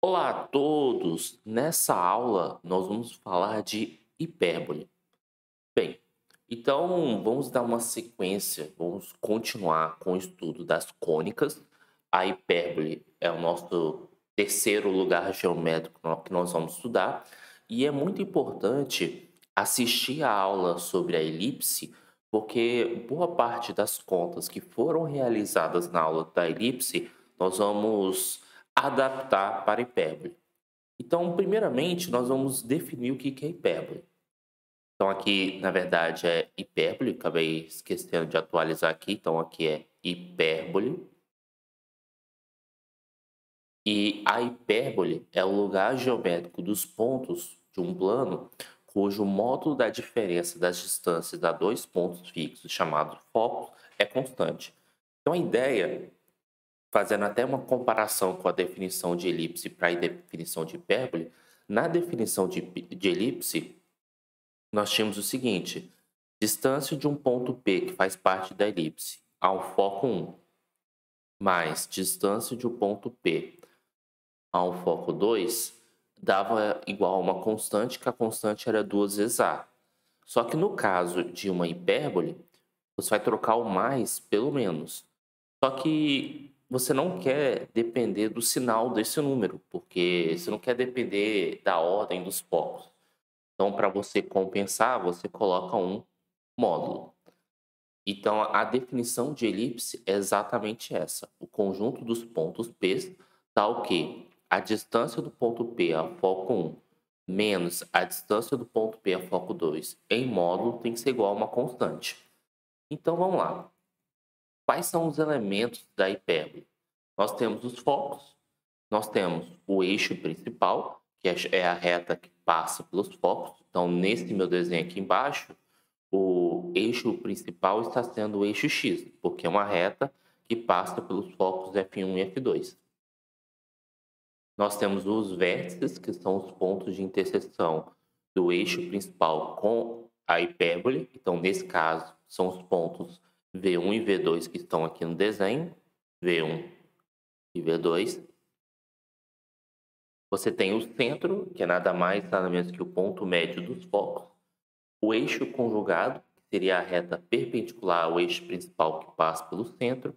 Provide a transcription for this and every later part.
Olá a todos! Nessa aula nós vamos falar de hipérbole. Bem, então vamos dar uma sequência, vamos continuar com o estudo das cônicas. A hipérbole é o nosso terceiro lugar geométrico que nós vamos estudar e é muito importante assistir a aula sobre a elipse, porque boa parte das contas que foram realizadas na aula da elipse nós vamos adaptar para a hipérbole. Então, primeiramente, nós vamos definir o que é hipérbole. Então, aqui, na verdade, é hipérbole, acabei esquecendo de atualizar aqui. Então, aqui é hipérbole. E a hipérbole é o lugar geométrico dos pontos de um plano cujo módulo da diferença das distâncias a dois pontos fixos, chamados focos, é constante. Então, a ideia, fazendo até uma comparação com a definição de elipse para a definição de hipérbole, na definição de elipse, nós tínhamos o seguinte: distância de um ponto P, que faz parte da elipse, ao foco 1, mais distância de um ponto P ao foco 2, dava igual a uma constante, que a constante era 2 vezes A. Só que no caso de uma hipérbole, você vai trocar o mais pelo menos. Só que você não quer depender do sinal desse número, porque você não quer depender da ordem dos focos. Então, para você compensar, você coloca um módulo. Então, a definição de elipse é exatamente essa. O conjunto dos pontos P tal que a distância do ponto P a foco 1 menos a distância do ponto P a foco 2 em módulo tem que ser igual a uma constante. Então, vamos lá. Quais são os elementos da hipérbole? Nós temos os focos, nós temos o eixo principal, que é a reta que passa pelos focos. Então, nesse meu desenho aqui embaixo, o eixo principal está sendo o eixo X, porque é uma reta que passa pelos focos F1 e F2. Nós temos os vértices, que são os pontos de interseção do eixo principal com a hipérbole. Então, nesse caso, são os pontos V1 e V2 que estão aqui no desenho, V1 e V2. Você tem o centro, que é nada mais, nada menos que o ponto médio dos focos. O eixo conjugado, que seria a reta perpendicular ao eixo principal que passa pelo centro.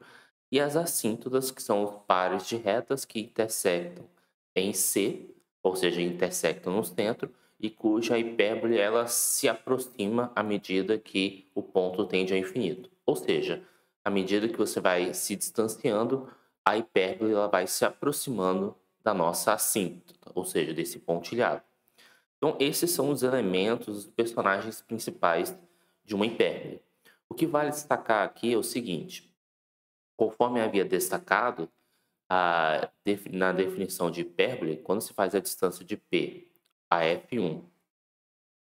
E as assíntotas, que são os pares de retas que intersectam em C, ou seja, intersectam no centro, e cuja hipérbole ela se aproxima à medida que o ponto tende ao infinito. Ou seja, à medida que você vai se distanciando, a hipérbole ela vai se aproximando da nossa assíntota, ou seja, desse pontilhado. Então, esses são os elementos, os personagens principais de uma hipérbole. O que vale destacar aqui é o seguinte: conforme havia destacado, na definição de hipérbole, quando se faz a distância de P a F1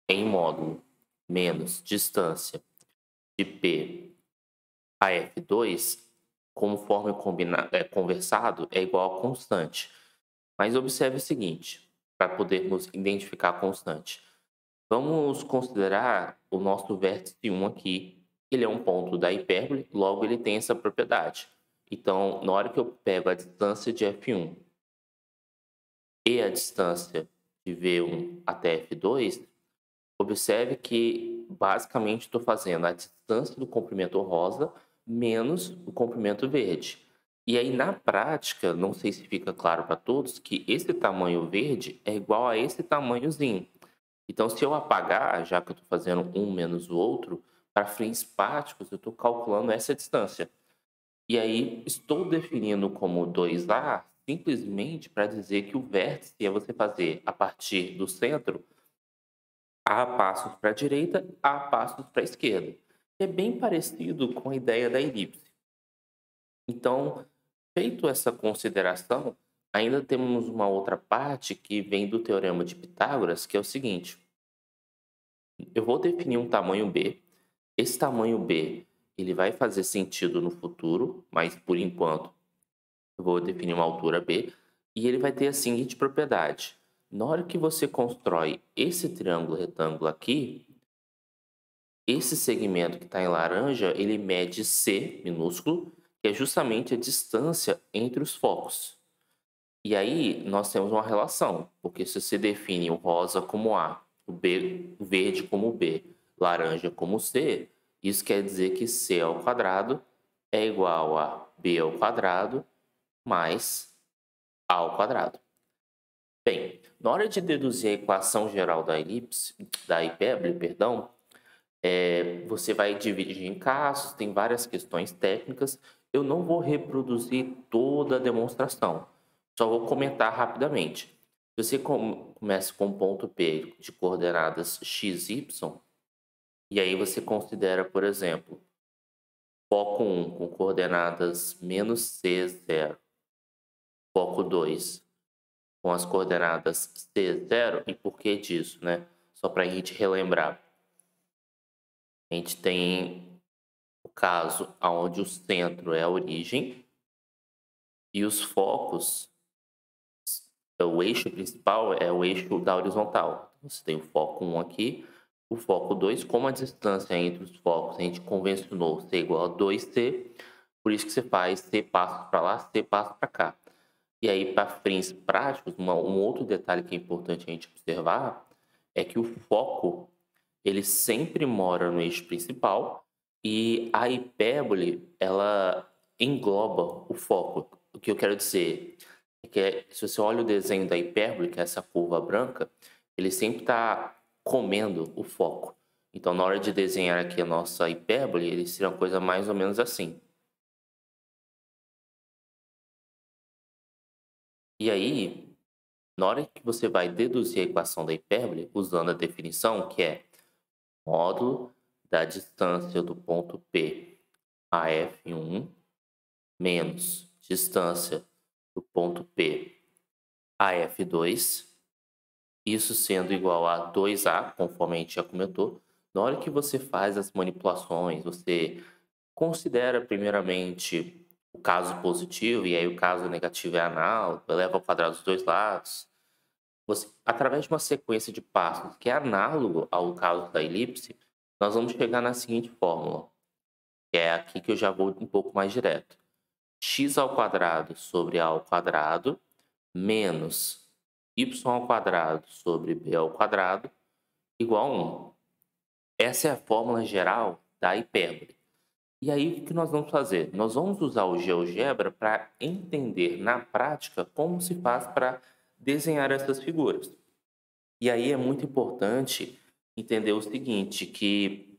em módulo menos distância de P a F2, conforme conversado, é igual a constante. Mas observe o seguinte, para podermos identificar a constante. Vamos considerar o nosso vértice 1 aqui. Ele é um ponto da hipérbole, logo ele tem essa propriedade. Então, na hora que eu pego a distância de F1 e a distância de V1 até F2, observe que basicamente estou fazendo a distância do comprimento rosa menos o comprimento verde. E aí, na prática, não sei se fica claro para todos, que esse tamanho verde é igual a esse tamanhozinho. Então, se eu apagar, já que eu estou fazendo um menos o outro, para fins práticos, eu estou calculando essa distância. E aí, estou definindo como 2A simplesmente para dizer que o vértice é você fazer, a partir do centro, A passos para a direita, A passos para a esquerda. É bem parecido com a ideia da elipse. Então, feito essa consideração, ainda temos uma outra parte que vem do teorema de Pitágoras, que é o seguinte: eu vou definir um tamanho B. Esse tamanho B, ele vai fazer sentido no futuro, mas por enquanto eu vou definir uma altura B, e ele vai ter a seguinte propriedade: na hora que você constrói esse triângulo retângulo aqui, esse segmento que está em laranja, ele mede C minúsculo, que é justamente a distância entre os focos. E aí nós temos uma relação, porque se você define o rosa como A, o verde como B, laranja como C, isso quer dizer que C ao quadrado é igual a B ao quadrado mais A ao quadrado. Bem, na hora de deduzir a equação geral da hipérbole, perdão, você vai dividir em casos, tem várias questões técnicas. Eu não vou reproduzir toda a demonstração, só vou comentar rapidamente. Se você começa com ponto P de coordenadas x, y, e aí você considera, por exemplo, foco 1 com coordenadas menos c, 0, foco 2 com as coordenadas c, 0, e por que disso, né? Só para a gente relembrar. A gente tem o caso onde o centro é a origem e os focos, o eixo principal é o eixo da horizontal. Você tem o foco 1 aqui, o foco 2, como a distância entre os focos a gente convencionou ser igual a 2c, por isso que você faz c passos para lá, c passos para cá. E aí, para fins práticos, um outro detalhe que é importante a gente observar é que o foco ele sempre mora no eixo principal e a hipérbole ela engloba o foco. O que eu quero dizer é que se você olha o desenho da hipérbole, que é essa curva branca, ele sempre está comendo o foco. Então, na hora de desenhar aqui a nossa hipérbole, ele seria uma coisa mais ou menos assim. E aí, na hora que você vai deduzir a equação da hipérbole, usando a definição, que é módulo da distância do ponto P a F1 menos distância do ponto P a F2, isso sendo igual a 2A, conforme a gente já comentou. Na hora que você faz as manipulações, você considera primeiramente o caso positivo, e aí o caso negativo é análogo, eleva ao quadrado dos dois lados. Você, através de uma sequência de passos que é análogo ao caso da elipse, nós vamos chegar na seguinte fórmula, que é aqui que eu já vou um pouco mais direto. X ao quadrado sobre A ao quadrado menos y ao quadrado sobre b ao quadrado igual a 1. Essa é a fórmula geral da hipérbole. E aí, o que nós vamos fazer? Nós vamos usar o GeoGebra para entender na prática como se faz para desenhar essas figuras. E aí é muito importante entender o seguinte, que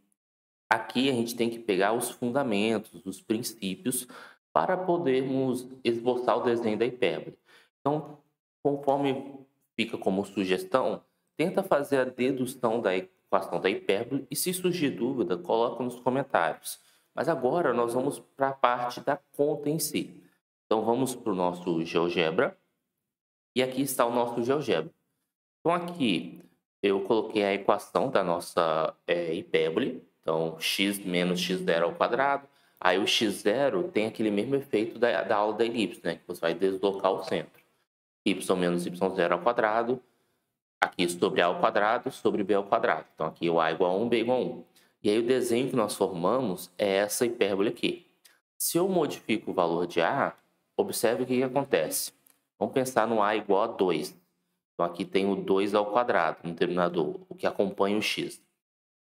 aqui a gente tem que pegar os fundamentos, os princípios, para podermos esboçar o desenho da hipérbole. Então, conforme fica como sugestão, tenta fazer a dedução da equação da hipérbole e, se surgir dúvida, coloca nos comentários. Mas agora nós vamos para a parte da conta em si. Então, vamos para o nosso GeoGebra. E aqui está o nosso GeoGebra. Então, aqui eu coloquei a equação da nossa hipérbole. Então, x menos x0 ao quadrado. Aí o x0 tem aquele mesmo efeito da aula da elipse, né? Que você vai deslocar o centro. Y menos y0 ao quadrado. Aqui sobre a ao quadrado sobre b ao quadrado. Então, aqui o a igual a 1, b igual a 1. E aí o desenho que nós formamos é essa hipérbole aqui. Se eu modifico o valor de a, observe o que acontece. Vamos pensar no a igual a 2. Então, aqui tem o 2 ao quadrado no denominador, o que acompanha o x.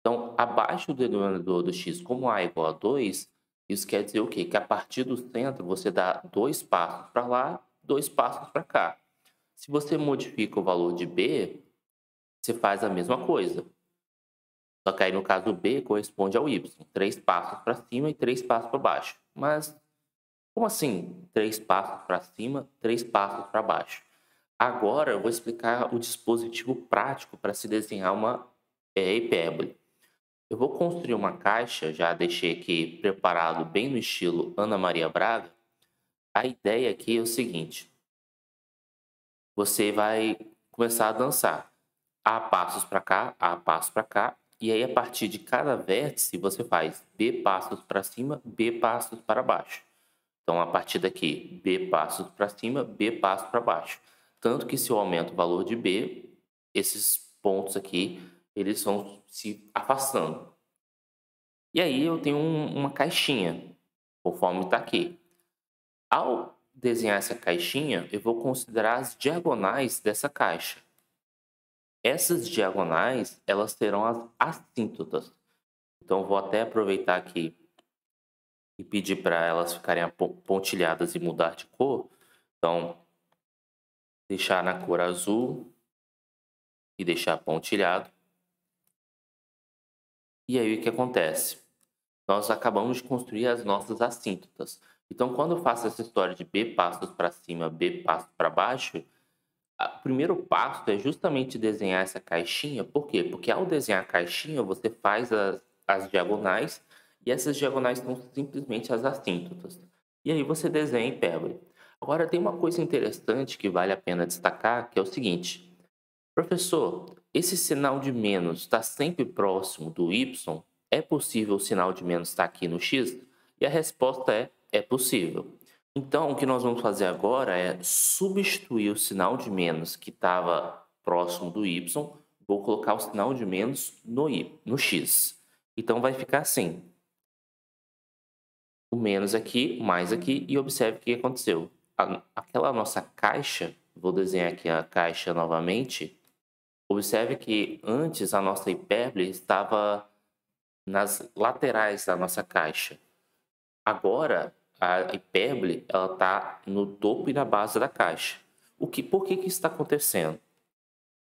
Então, abaixo do denominador do x, como a é igual a 2, isso quer dizer o quê? Que a partir do centro você dá 2 passos para lá, 2 passos para cá. Se você modifica o valor de b, você faz a mesma coisa. Só que aí no caso b corresponde ao y. 3 passos para cima e 3 passos para baixo. Mas como assim 3 passos para cima, 3 passos para baixo? Agora eu vou explicar o dispositivo prático para se desenhar uma hipérbole. Eu vou construir uma caixa, já deixei aqui preparado bem no estilo Ana Maria Braga. A ideia aqui é o seguinte: você vai começar a dançar. A passos para cá, A passos para cá, e aí a partir de cada vértice você faz B passos para cima, B passos para baixo. Então a partir daqui, B passos para cima, B passos para baixo. Tanto que se eu aumento o valor de B, esses pontos aqui, eles vão se afastando. E aí eu tenho uma caixinha, conforme está aqui. Ao desenhar essa caixinha, eu vou considerar as diagonais dessa caixa. Essas diagonais, elas serão as assíntotas. Então, eu vou até aproveitar aqui e pedir para elas ficarem pontilhadas e mudar de cor. Então, deixar na cor azul e deixar pontilhado. E aí, o que acontece? Nós acabamos de construir as nossas assíntotas. Então, quando eu faço essa história de B passos para cima, B passos para baixo, o primeiro passo é justamente desenhar essa caixinha. Por quê? Porque ao desenhar a caixinha, você faz as diagonais, e essas diagonais são simplesmente as assíntotas. E aí você desenha a hipérbole. Agora, tem uma coisa interessante que vale a pena destacar, que é o seguinte. Professor, esse sinal de menos está sempre próximo do y? É possível o sinal de menos estar aqui no x? E a resposta é possível. Então, o que nós vamos fazer agora é substituir o sinal de menos que estava próximo do y, vou colocar o sinal de menos no x. Então, vai ficar assim. O menos aqui, o mais aqui, e observe o que aconteceu. Aquela nossa caixa, vou desenhar aqui a caixa novamente. Observe que antes a nossa hipérbole estava nas laterais da nossa caixa. Agora, a hipérbole está no topo e na base da caixa. Por que isso está acontecendo?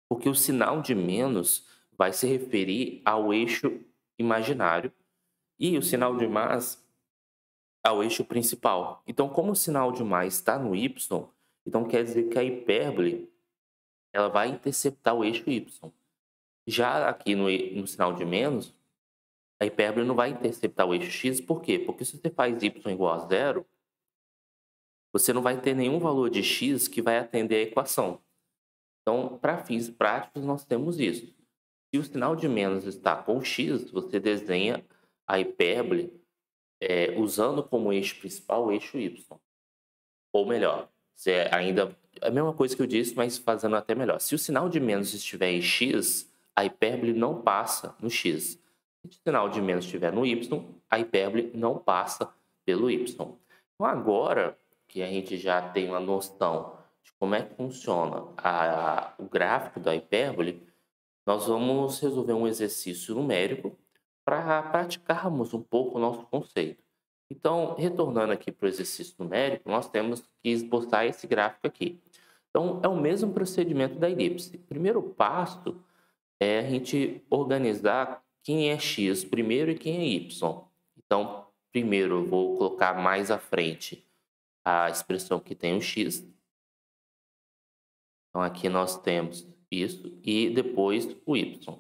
Porque o sinal de menos vai se referir ao eixo imaginário e o sinal de mais ao eixo principal. Então, como o sinal de mais está no y, então quer dizer que a hipérbole ela vai interceptar o eixo y. Já aqui no sinal de menos, a hipérbole não vai interceptar o eixo x, por quê? Porque se você faz y igual a zero, você não vai ter nenhum valor de x que vai atender a equação. Então, para fins práticos, nós temos isso. Se o sinal de menos está com x, você desenha a hipérbole usando como eixo principal o eixo y. Ou melhor, ainda a mesma coisa que eu disse, mas fazendo até melhor. Se o sinal de menos estiver em x, a hipérbole não passa no x. Se o sinal de menos estiver no y, a hipérbole não passa pelo y. Então, agora que a gente já tem uma noção de como é que funciona o gráfico da hipérbole, nós vamos resolver um exercício numérico para praticarmos um pouco o nosso conceito. Então, retornando aqui para o exercício numérico, nós temos que esboçar esse gráfico aqui. Então, é o mesmo procedimento da elipse. O primeiro passo é a gente organizar quem é x primeiro e quem é y. Então, primeiro eu vou colocar mais à frente a expressão que tem o x. Então, aqui nós temos isso e depois o y.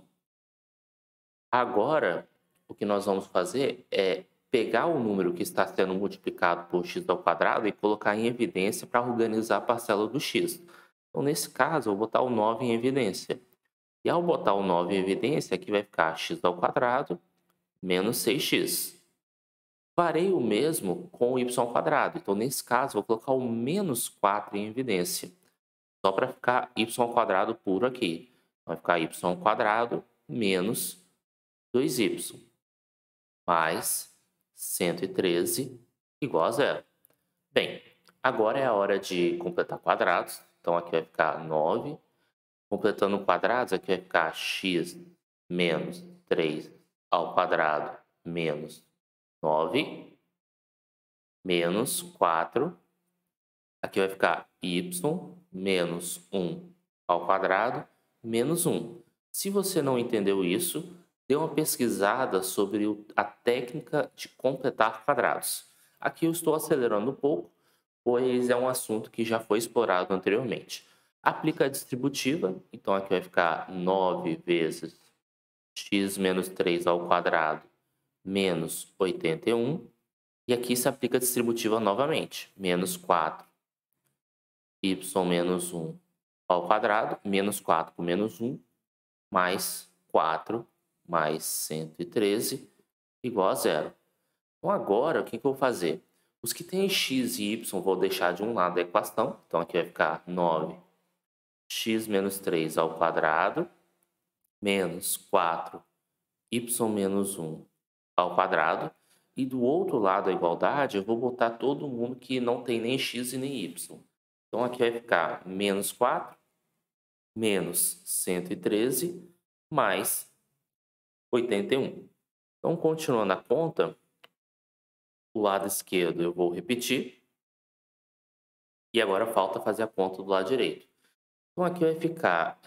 Agora, o que nós vamos fazer é pegar o número que está sendo multiplicado por x ao quadrado e colocar em evidência para organizar a parcela do x. Então, nesse caso, eu vou botar o 9 em evidência. E ao botar o 9 em evidência, aqui vai ficar x ao quadrado menos 6x. Farei o mesmo com o y ao quadrado. Então, nesse caso, vou colocar o menos 4 em evidência. Só para ficar y ao quadrado puro aqui. Vai ficar y ao quadrado menos 2y mais 113 igual a zero. Bem, agora é a hora de completar quadrados. Então, aqui vai ficar 9. Completando quadrados, aqui vai ficar x menos 3 ao quadrado menos 9 menos 4. Aqui vai ficar y menos 1 ao quadrado menos 1. Se você não entendeu isso, dê uma pesquisada sobre a técnica de completar quadrados. Aqui eu estou acelerando um pouco, pois é um assunto que já foi explorado anteriormente. Aplica a distributiva, então aqui vai ficar 9 vezes x menos 3 ao quadrado menos 81. E aqui se aplica a distributiva novamente, menos 4 y menos 1 ao quadrado, menos 4 por menos 1, mais 4 mais 113 igual a zero. Então agora, o que eu vou fazer? Os que têm x e y vou deixar de um lado da equação, então aqui vai ficar 9x menos 3 ao quadrado menos 4y menos 1 ao quadrado. E do outro lado da igualdade, eu vou botar todo mundo que não tem nem x e nem y. Então, aqui vai ficar menos 4, menos 113, mais 81. Então, continuando a conta, o lado esquerdo eu vou repetir. E agora falta fazer a conta do lado direito. Então, aqui vai ficar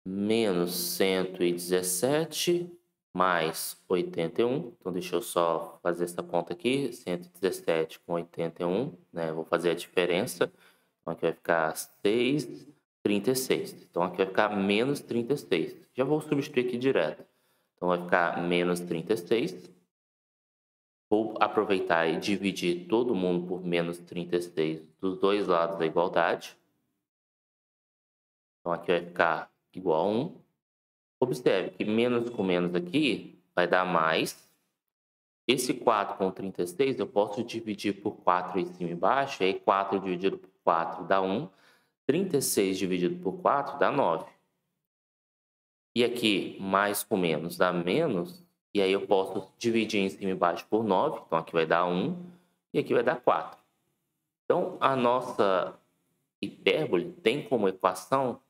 menos 117 mais 81. Então, deixa eu só fazer essa conta aqui. 117 com 81, né? Vou fazer a diferença. Então, aqui vai ficar 6,36. Então, aqui vai ficar menos 36. Já vou substituir aqui direto. Então, vai ficar menos 36. Vou aproveitar e dividir todo mundo por menos 36 dos dois lados da igualdade. Então, aqui vai ficar igual a 1. Observe que menos com menos aqui vai dar mais. Esse 4 com 36 eu posso dividir por 4 em cima e embaixo. E aí 4 dividido por 4 dá 1. 36 dividido por 4 dá 9. E aqui mais com menos dá menos. E aí eu posso dividir em cima e embaixo por 9. Então aqui vai dar 1 e aqui vai dar 4. Então a nossa hipérbole tem como equação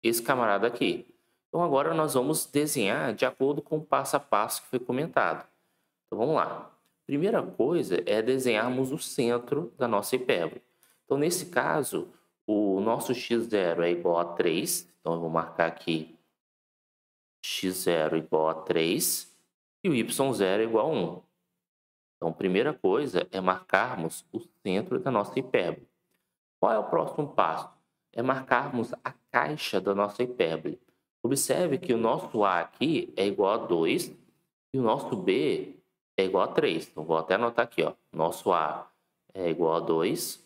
esse camarada aqui. Então agora nós vamos desenhar de acordo com o passo a passo que foi comentado. Então vamos lá. Primeira coisa é desenharmos o centro da nossa hipérbole. Então nesse caso, o nosso x0 é igual a 3. Então eu vou marcar aqui x0 igual a 3 e o y0 é igual a 1. Então, primeira coisa é marcarmos o centro da nossa hipérbole. Qual é o próximo passo? É marcarmos a caixa da nossa hipérbole. Observe que o nosso A aqui é igual a 2 e o nosso B é igual a 3. Então, vou até anotar aqui, ó. Nosso A é igual a 2,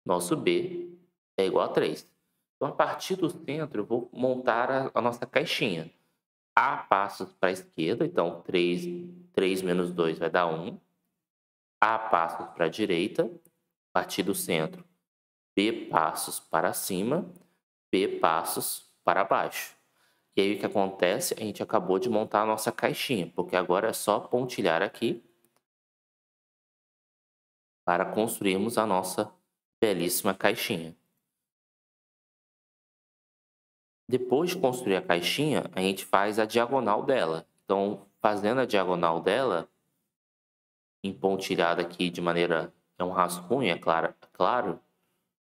nosso B é igual a 3. Então, a partir do centro, eu vou montar a nossa caixinha. A passos para a esquerda, então 3 menos 2 vai dar 1. A passos para a direita, a partir do centro. B passos para cima, B passos para baixo. E aí o que acontece? A gente acabou de montar a nossa caixinha, porque agora é só pontilhar aqui para construirmos a nossa belíssima caixinha. Depois de construir a caixinha, a gente faz a diagonal dela. Então, fazendo a diagonal dela, empontilhada aqui de maneira... É um rascunho, é claro,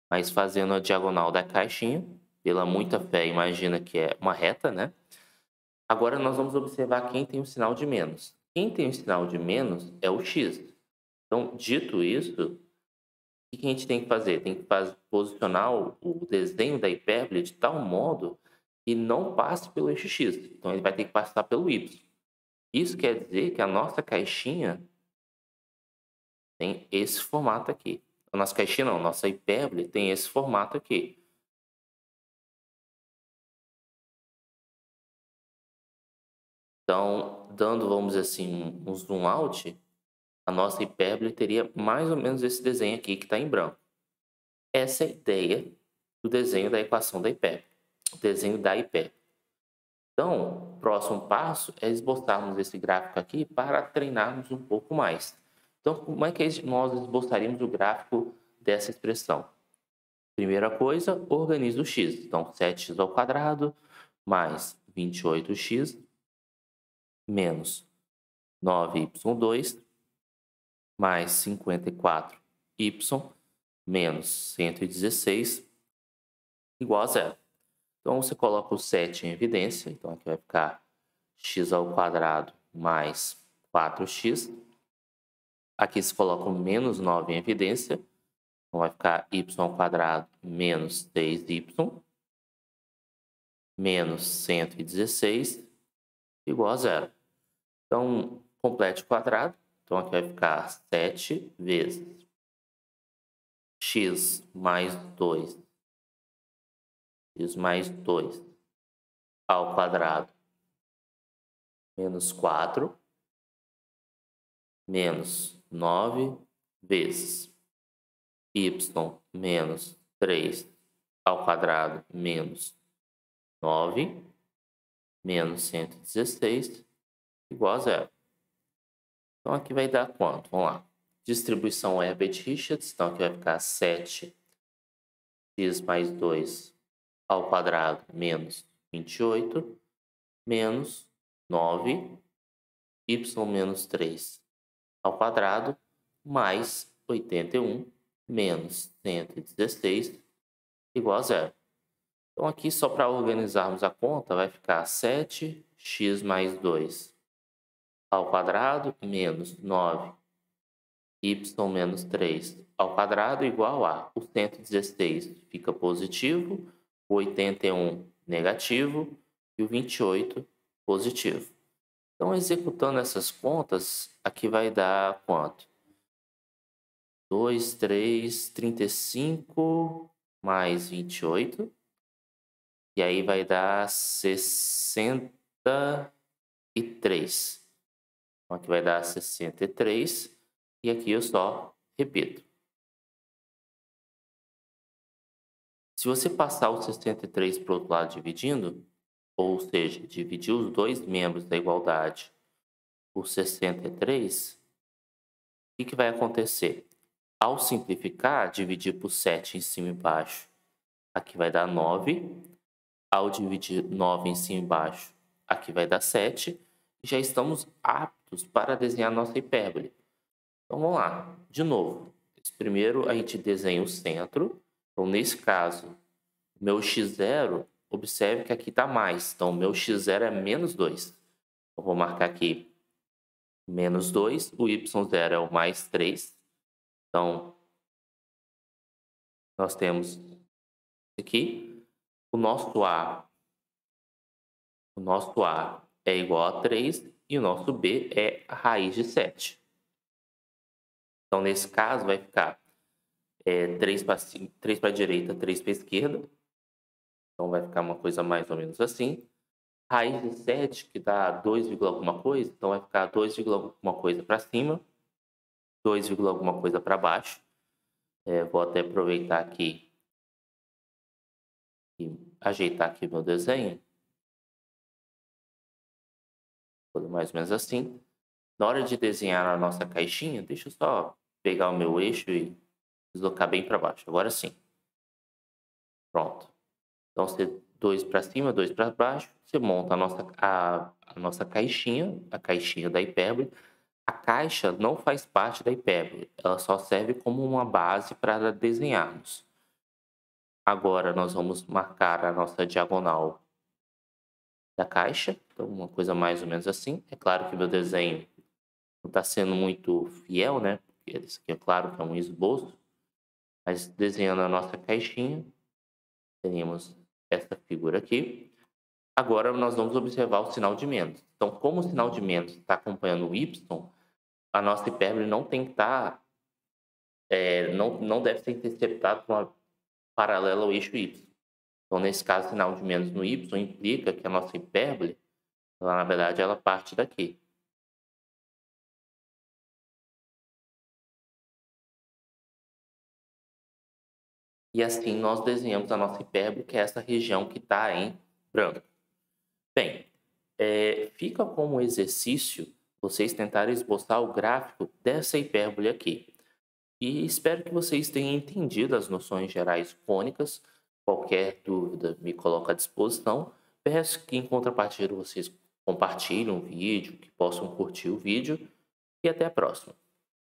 mas fazendo a diagonal da caixinha, pela muita fé, imagina que é uma reta, né? Agora nós vamos observar quem tem o sinal de menos. Quem tem o sinal de menos é o x. Então, dito isso, o que a gente tem que fazer? Tem que posicionar o desenho da hipérbole de tal modo que não passe pelo eixo x. Então, ele vai ter que passar pelo y. Isso quer dizer que a nossa caixinha tem esse formato aqui. A nossa caixinha não, a nossa hipérbole tem esse formato aqui. Então, dando, vamos dizer assim, um zoom out, a nossa hipérbole teria mais ou menos esse desenho aqui que está em branco. Essa é a ideia do desenho da equação da hipérbole, o desenho da hipérbole. Então, o próximo passo é esboçarmos esse gráfico aqui para treinarmos um pouco mais. Então, como é que nós esboçaríamos o gráfico dessa expressão? Primeira coisa, organiza o x. Então, 7x ao quadrado mais 28x menos 9y2 mais 54y menos 116 igual a zero. Então, você coloca o 7 em evidência. Então, aqui vai ficar x ao quadrado mais 4x. Aqui se coloca o menos 9 em evidência. Então, vai ficar y ao quadrado menos 6y menos 116 igual a zero. Então, complete o quadrado. Então, aqui vai ficar 7 vezes x mais 2, x mais 2 ao quadrado menos 4 menos 9 vezes y menos 3 ao quadrado menos 9 menos 116 igual a zero. Então, aqui vai dar quanto? Vamos lá. Distribuição Herbert-Richards. Então, aqui vai ficar 7x mais 2 ao quadrado menos 28 menos 9y menos 3 ao quadrado mais 81 menos 116 igual a zero. Então, aqui, só para organizarmos a conta, vai ficar 7x mais 2 ao quadrado menos 9y menos 3 ao quadrado igual a o 116 fica positivo, o 81 negativo e o 28 positivo. Então, executando essas contas, aqui vai dar quanto? 2, 3, 35 mais 28. E aí vai dar 63. Então, aqui vai dar 63. E aqui eu só repito. Se você passar o 63 para o outro lado dividindo, ou seja, dividir os dois membros da igualdade por 63, o que vai acontecer? Ao simplificar, dividir por 7 em cima e embaixo, aqui vai dar 9. Ao dividir 9 em cima e embaixo, aqui vai dar 7. Já estamos aptos para desenhar nossa hipérbole. Então, vamos lá. De novo, primeiro a gente desenha o centro. Então, nesse caso, meu x0, observe que aqui está mais. Então, meu x0 é menos 2. Então, vou marcar aqui menos 2. O y0 é o mais 3. Então, nós temos aqui o nosso A é igual a 3 e o nosso B é a raiz de 7. Então, nesse caso, vai ficar 3 para a direita, 3 para a esquerda. Então, vai ficar uma coisa mais ou menos assim. Raiz de 7, que dá 2, alguma coisa. Então, vai ficar 2, alguma coisa para cima, 2, alguma coisa para baixo. Vou até aproveitar aqui e ajeitar aqui meu desenho. Mais ou menos assim. Na hora de desenhar a nossa caixinha, deixa eu só pegar o meu eixo e deslocar bem para baixo. Agora sim. Pronto. Então, você 2 para cima, 2 para baixo. Você monta a nossa caixinha, a caixinha da hipérbole. A caixa não faz parte da hipérbole. Ela só serve como uma base para desenharmos. Agora, nós vamos marcar a nossa diagonal da caixa. Então, uma coisa mais ou menos assim. É claro que meu desenho não está sendo muito fiel, né? Porque isso aqui é claro que é um esboço. Mas desenhando a nossa caixinha, teríamos essa figura aqui. Agora nós vamos observar o sinal de menos. Então, como o sinal de menos está acompanhando o y, a nossa hipérbole não tem que estar, não deve ser interceptado por uma paralela ao eixo y. Então, nesse caso, o sinal de menos no y implica que a nossa hipérbole, ela, na verdade, ela parte daqui. E assim nós desenhamos a nossa hipérbole, que é essa região que está em branco. Bem, fica como exercício vocês tentarem esboçar o gráfico dessa hipérbole aqui. E espero que vocês tenham entendido as noções gerais cônicas. Qualquer dúvida me coloco à disposição. Peço que em contrapartida vocês compartilhem o vídeo, que possam curtir o vídeo e até a próxima.